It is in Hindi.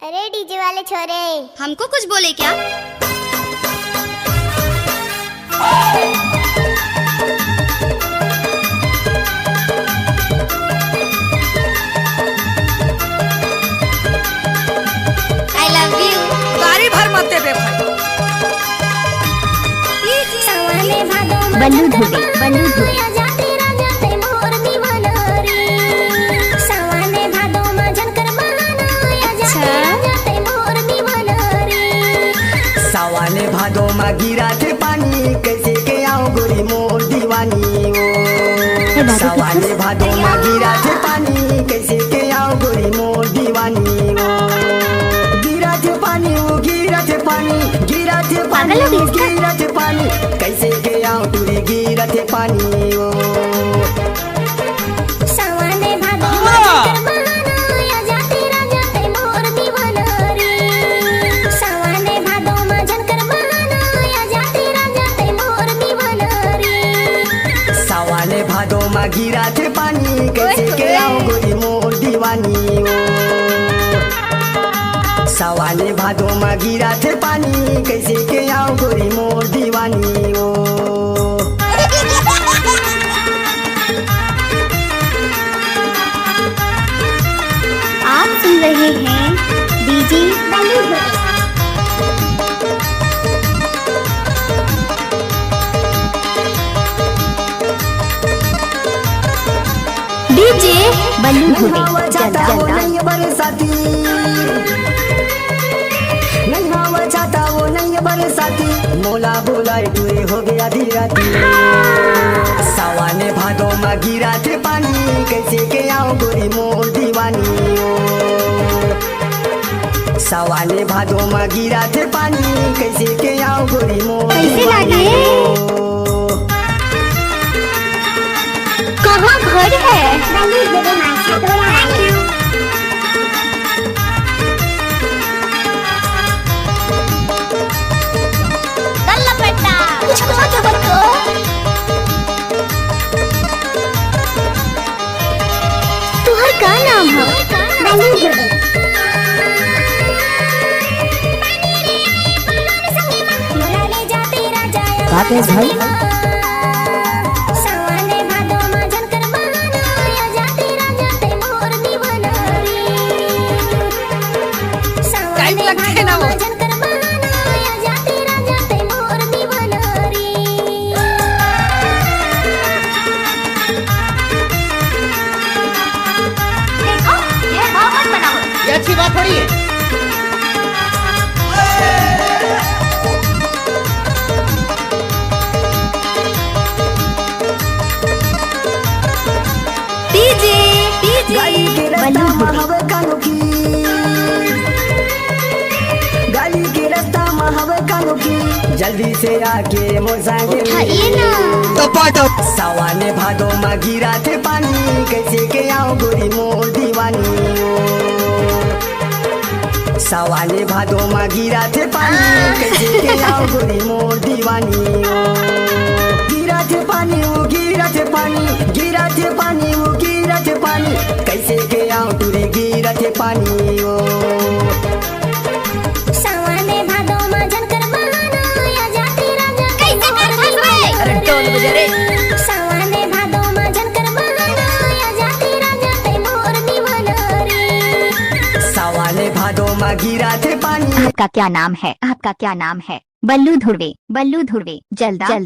अरे डीजे वाले छोरे, हमको कुछ बोले क्या? I love you। गाड़ी भर मत दे भाई। बल्लू धुबे, बल्लू धुबे। सावाने भादो में गिरा थे पानी, कैसे के आओ गोरी मोर दीवानी ओ। सावाने भादो में गिरा थे पानी, कैसे के आओ गोरी मोर दीवानी ओ। गिरा थे पानी वो, गिरा थे पानी, गिरा थे पानी वो, गिरा थे पानी, कैसे के आओ तुरी गिरा थे पानी ओ। सावाने भादो में गिरा थे पानी, कैसे के आओ गोरी मोर दीवानी ओ। सावाने भादो में गिरा थे पानी, कैसे के आओ गोरी मोर दीवानी ओ। आप सुन रहे हैं डीजे बल्लू धुबे। डीजे बल्लू धुबे। जाता वो नहीं बरसाती, नहीं हवा जाता वो नहीं बरसाती, मोला बोला तुरे हो गया धीराती। सावाने भादो में गिरा थे पानी, कैसे के आओ गोरी मोर दीवानी ओ। सावाने भादो में गिरा थे पानी, कैसे के आओ गोरी मोर दीवानी ओ। कहाँ घर है? कुछ कहा था बच्चों? तुहर का नाम है? बल्लू धुबे। काकेश भाई टाइम लगता है ना वो। ये अच्छी बात थोड़ी है। डीजे गाड़ी के रास्ता में हवा कानो की, गाड़ी के रास्ता में हवा कानो की, जल्दी से आके मोर संगे उठाइए ना। सावाने भादो में गिरा थे पानी, कैसे के आओ गोरी मोर दीवानी ओ। सावाने भादो में गिरा थे पानी, कैसे के आओ गोरी मोर दीवानी ओ। गिरा थे पानी वो, गिरा थे पानी, गिरा थे पानी वो, गिरा थे पानी, कैसे के आओ तुरी गिरा थे पानी ओ। अरे टोल बजा रे। सावाने भादो में गिरा थे पानी। आपका क्या नाम है? आपका क्या नाम है? बल्लू धुबे, बल्लू धुबे। जल्दा जल्दा